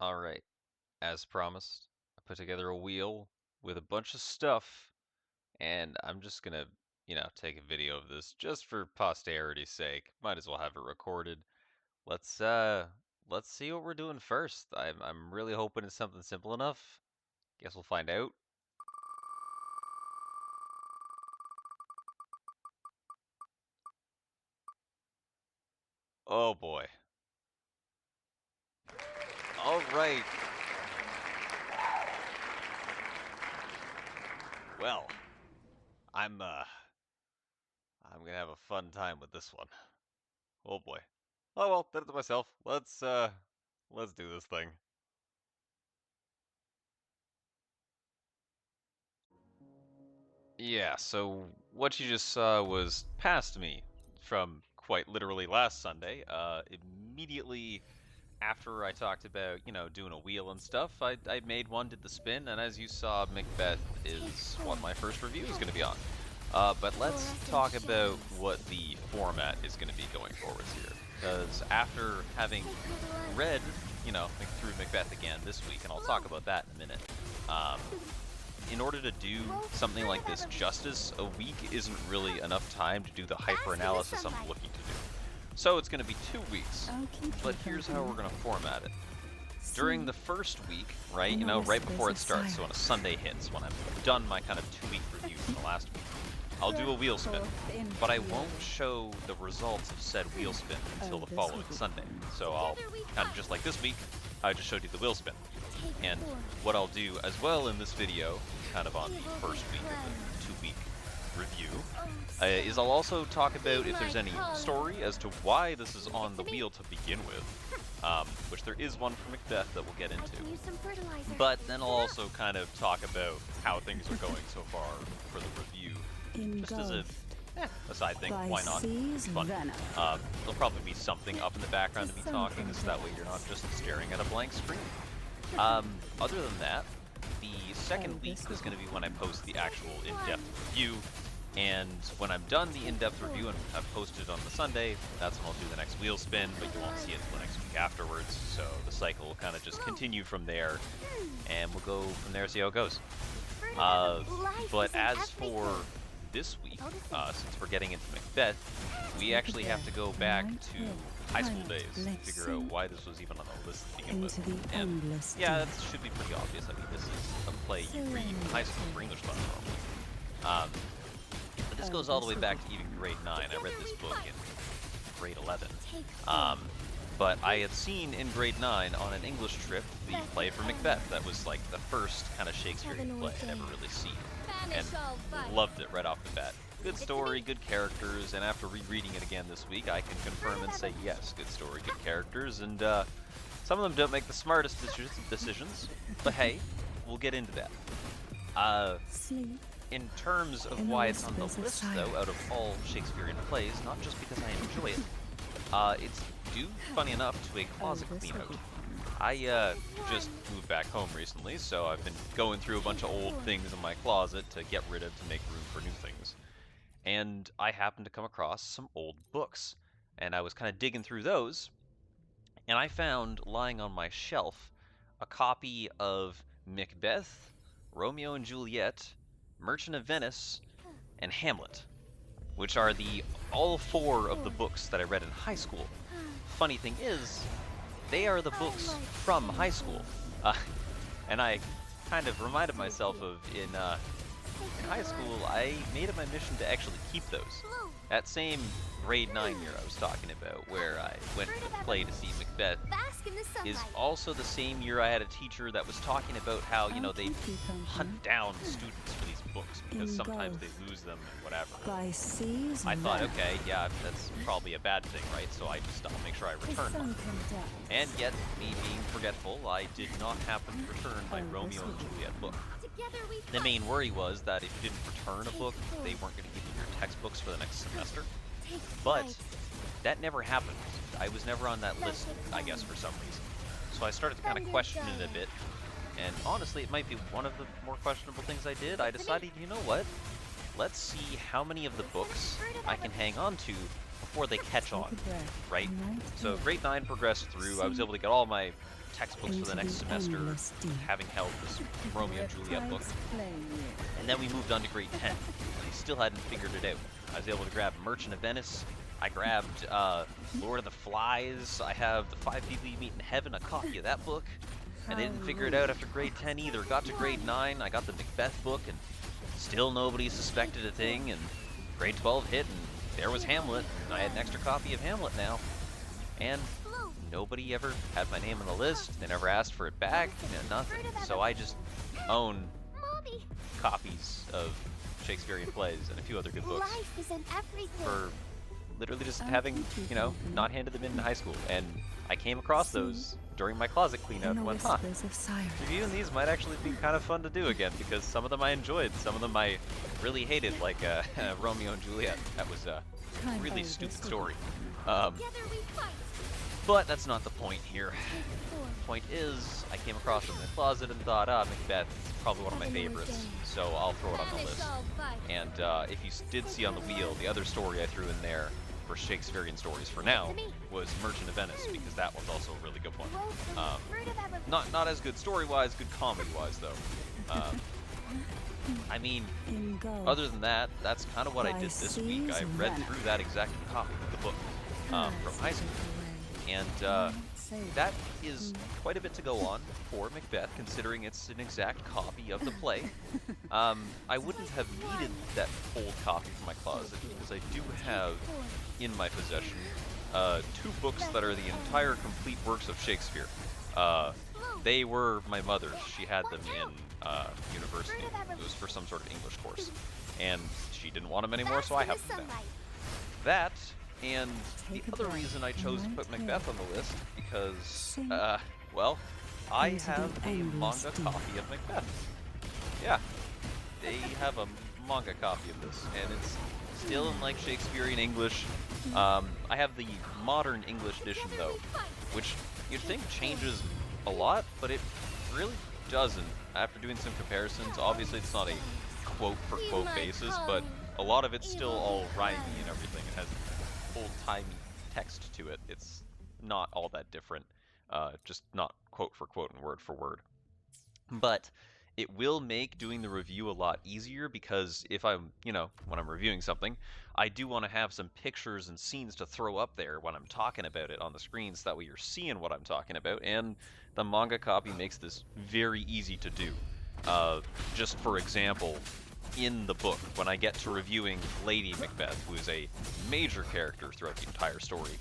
Alright, as promised, I put together a wheel with a bunch of stuff, and I'm just gonna, take a video of this just for posterity's sake. Might as well have it recorded. Let's let's see what we're doing first. I'm really hoping it's something simple enough. Guess we'll find out. Oh boy. Alright. Well, I'm uh I'm gonna have a fun time with this one. Oh boy. Oh well, did it to myself. Let's do this thing. Yeah, so what you just saw was past me from quite literally last Sunday. Immediately after I talked about, doing a wheel and stuff, I made one, did the spin, and as you saw, Macbeth is what my first review is going to be on. But let's talk about what the format is going to be going forwards here. Because after having read, through Macbeth again this week, and I'll talk about that in a minute, in order to do something like this justice, a week isn't really enough time to do the hyper-analysis I'm looking to do. So it's going to be 2 weeks, but here's how we're going to format it. During the first week, right, right before it starts, so when a Sunday hits, when I've done my kind of 2-week review from the last week, I'll do a wheel spin, but I won't show the results of said wheel spin until the following Sunday. So I'll, kind of just like this week, I just showed you the wheel spin. And what I'll do as well in this video, kind of on the first week of the 2-week review, is I'll also talk about if there's any story as to why this is on the wheel to begin with, which there is one for Macbeth that we'll get into. But then I'll also kind of talk about how things are going so far for the review, just as a side thing. Why not? It's fun. There'll probably be something up in the background to be talking, so that way you're not just staring at a blank screen. Other than that, the second week is going to be when I post the actual in-depth review, and when I'm done the in-depth review and I've posted it on the Sunday, that's when I'll do the next wheel spin, but you won't see it until the next week afterwards, so the cycle will kind of just continue from there, and we'll go from there, see how it goes. But as for this week, since we're getting into Macbeth, we actually have to go back to high school days to figure out why this was even on the list to begin with. And yeah, that should be pretty obvious. I mean, this is a play you read in high school for English class normally. But this goes all the way back to even grade 9. I read this book in grade 11. But I had seen in grade 9 on an English trip the play for Macbeth. That was like the first kind of Shakespearean play I'd ever really seen. And loved it right off the bat. Good story, good characters, and after rereading it again this week, I can confirm and say yes, good story, good characters, and some of them don't make the smartest decisions, but hey, we'll get into that. In terms of why it's on the list, though, out of all Shakespearean plays, not just because I enjoy it, it's due, funny enough, to a closet clean-out. I just moved back home recently, so I've been going through a bunch of old things in my closet to get rid of to make room for new things. And I happened to come across some old books, and I was kind of digging through those, and I found lying on my shelf a copy of Macbeth, Romeo and Juliet, Merchant of Venice, and Hamlet, which are all 4 of the books that I read in high school. Funny thing is, they are the books from high school, and I kind of reminded myself of in high school, I made it my mission to actually keep those. That same grade 9 year I was talking about, where I went to the play to see Macbeth, is also the same year I had a teacher that was talking about how, they hunt down students for these books because sometimes they lose them and whatever. I thought, okay, yeah, that's probably a bad thing, right? So I'll make sure I return one. And yet, me being forgetful, I did not happen to return my Romeo and Juliet book. The main worry was that if you didn't return a book, they weren't going to give you your textbooks for the next semester. But that never happened. I was never on that list, I guess, for some reason. So I started to kind of question it a bit. And honestly, it might be one of the more questionable things I did. I decided, you know what? Let's see how many of the books I can hang on to before they catch on, right? So grade 9 progressed through. I was able to get all my textbooks for the next semester, having held this Romeo and Juliet book. And then we moved on to grade 10, and I still hadn't figured it out. I was able to grab Merchant of Venice. I grabbed Lord of the Flies. I have The Five People You Meet in Heaven, a copy of that book. And I didn't figure it out after grade 10 either. Got to grade 9, I got the Macbeth book, and still nobody suspected a thing. And grade 12 hit, and there was Hamlet. And I had an extra copy of Hamlet now. And nobody ever had my name on the list. They never asked for it back. Nothing. So I just own copies of Shakespearean plays and a few other good books for literally just having, you know, not handed them in high school. And I came across those during my closet cleanup and went, huh, reviewing these might actually be kind of fun to do again, because some of them I enjoyed, some of them I really hated, like Romeo and Juliet. That was a really stupid story. But that's not the point here. The point is, I came across it in the closet and thought, Macbeth is probably one of my favorites, so I'll throw it on the list. And if you did see on the wheel, the other story I threw in there for Shakespearean stories for now was Merchant of Venice, because that one's also a really good one. Not as good story-wise, good comedy-wise, though. I mean, other than that, that's kind of what I did this week. I read through that exact copy of the book from high school. And that is quite a bit to go on for Macbeth, considering it's an exact copy of the play. I wouldn't have needed that old copy from my closet, because I do have in my possession 2 books that are the entire complete works of Shakespeare. They were my mother's. She had them in university. It was for some sort of English course. And she didn't want them anymore, so I have them now. That, and the other reason I chose to put Macbeth on the list, because, well, I have a manga copy of Macbeth. Yeah, they have a manga copy of this, and it's still in, like, Shakespearean English. I have the modern English edition, though, which you'd think changes a lot, but it really doesn't. After doing some comparisons, obviously it's not a quote-for-quote basis, but a lot of it's still all rhymey and everything. It has old-timey text to it. It's not all that different, just not quote-for-quote and word-for-word. But it will make doing the review a lot easier, because if I'm, you know, when I'm reviewing something, I do want to have some pictures and scenes to throw up there when I'm talking about it on the screen, so that way you're seeing what I'm talking about, and the manga copy makes this very easy to do. Just for example, in the book, when I get to reviewing Lady Macbeth, who is a major character throughout the entire story,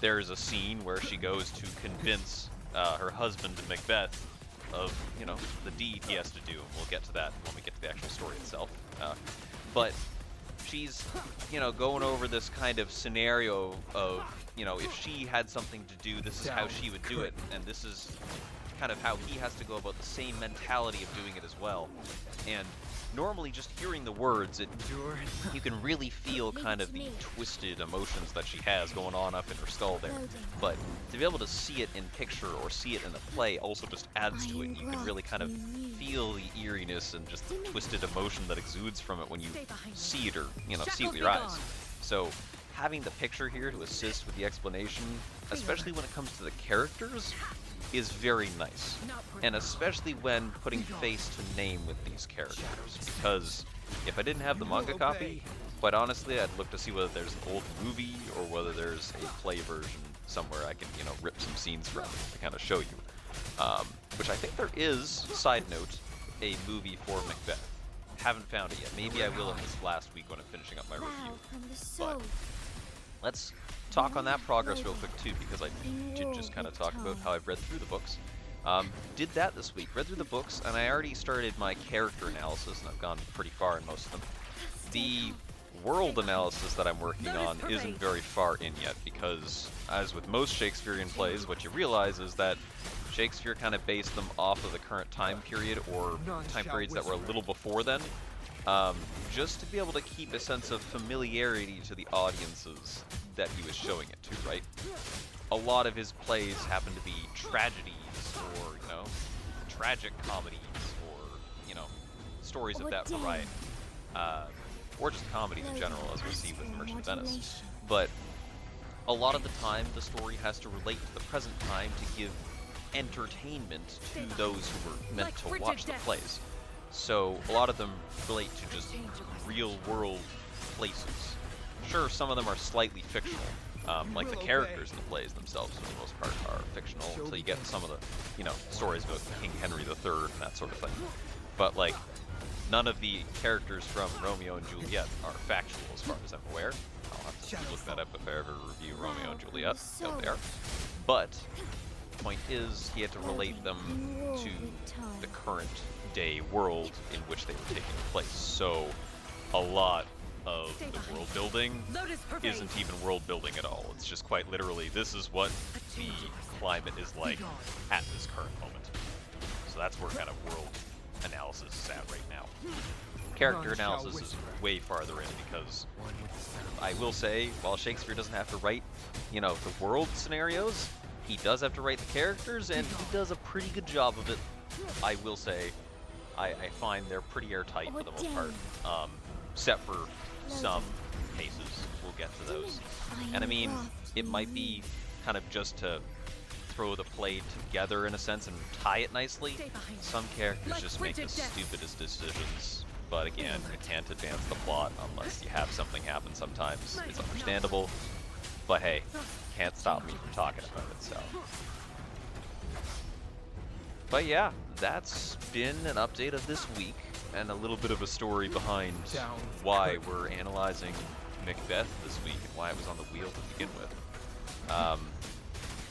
there's a scene where she goes to convince her husband, Macbeth, of, you know, the deed he has to do. We'll get to that when we get to the actual story itself. But she's, you know, going over this kind of scenario of, you know, if she had something to do, this is how she would do it, and this is kind of how he has to go about the same mentality of doing it as well. And normally just hearing the words, you can really feel kind of the twisted emotions that she has going on up in her skull there. But to be able to see it in picture or see it in a play also just adds to it. You can really kind of feel the eeriness and just the twisted emotion that exudes from it when you see it, or, you know, see it with your eyes. So having the picture here to assist with the explanation, especially when it comes to the characters, is very nice, and especially when putting face to name with these characters, because if I didn't have the manga copy, quite honestly, I'd look to see whether there's an old movie or whether there's a play version somewhere I can, you know, rip some scenes from to kind of show you. Which I think there is, side note, a movie for Macbeth. Haven't found it yet. Maybe I will in this last week when I'm finishing up my review. But let's talk on that progress real quick too, because I did just kind of talk about how I've read through the books. Did that this week, read through the books, and I already started my character analysis, and I've gone pretty far in most of them. The world analysis that I'm working on isn't very far in yet, because as with most Shakespearean plays, what you realize is that Shakespeare kind of based them off of the current time period, or time periods that were a little before then, just to be able to keep a sense of familiarity to the audiences that he was showing it to, right? A lot of his plays happen to be tragedies, or, you know, tragic comedies, or, you know, stories of that variety. Or just comedies in general, as we see with Merchant of Venice. But a lot of the time, the story has to relate to the present time to give entertainment to those who were meant to watch the plays. So a lot of them relate to just real-world places. Sure, some of them are slightly fictional, like the characters in the plays themselves, for the most part, are fictional until you get some of the, you know, stories about King Henry III and that sort of thing. But like, none of the characters from Romeo and Juliet are factual, as far as I'm aware. I'll have to look that up if I ever review Romeo and Juliet. Out there. But the point is, he had to relate them to the current day world in which they were taking place. So a lot of the world building isn't even world building at all. It's just quite literally, this is what the climate is like at this current moment. So that's where kind of world analysis is at right now. Character analysis is way farther in, because I will say, while Shakespeare doesn't have to write, you know, the world scenarios, he does have to write the characters, and he does a pretty good job of it. I will say, I find they're pretty airtight for the most part, except for some cases. We'll get to those. And I mean, it might be kind of just to throw the play together in a sense and tie it nicely. Some characters just make the stupidest decisions, but again, you can't advance the plot unless you have something happen sometimes. It's understandable, but hey, can't stop me from talking about it, so. But yeah, that's been an update of this week, and a little bit of a story behind why we're analyzing Macbeth this week and why it was on the wheel to begin with.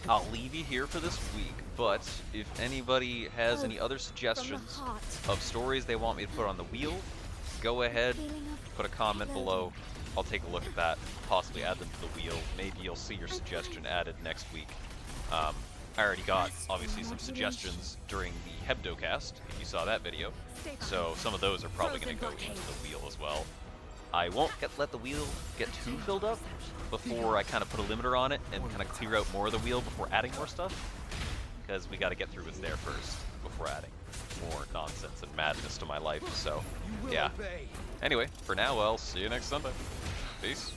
I'll leave you here for this week, but if anybody has any other suggestions of stories they want me to put on the wheel, go ahead, put a comment below. I'll take a look at that, possibly add them to the wheel. Maybe you'll see your suggestion added next week. I already got, obviously, some suggestions during the Hebdocast, if you saw that video, so some of those are probably going to go into the wheel as well. I won't let the wheel get too filled up before I kind of put a limiter on it and kind of clear out more of the wheel before adding more stuff, because we got to get through what's there first before adding more nonsense and madness to my life. So yeah, anyway, for now, I'll see you next Sunday. Peace.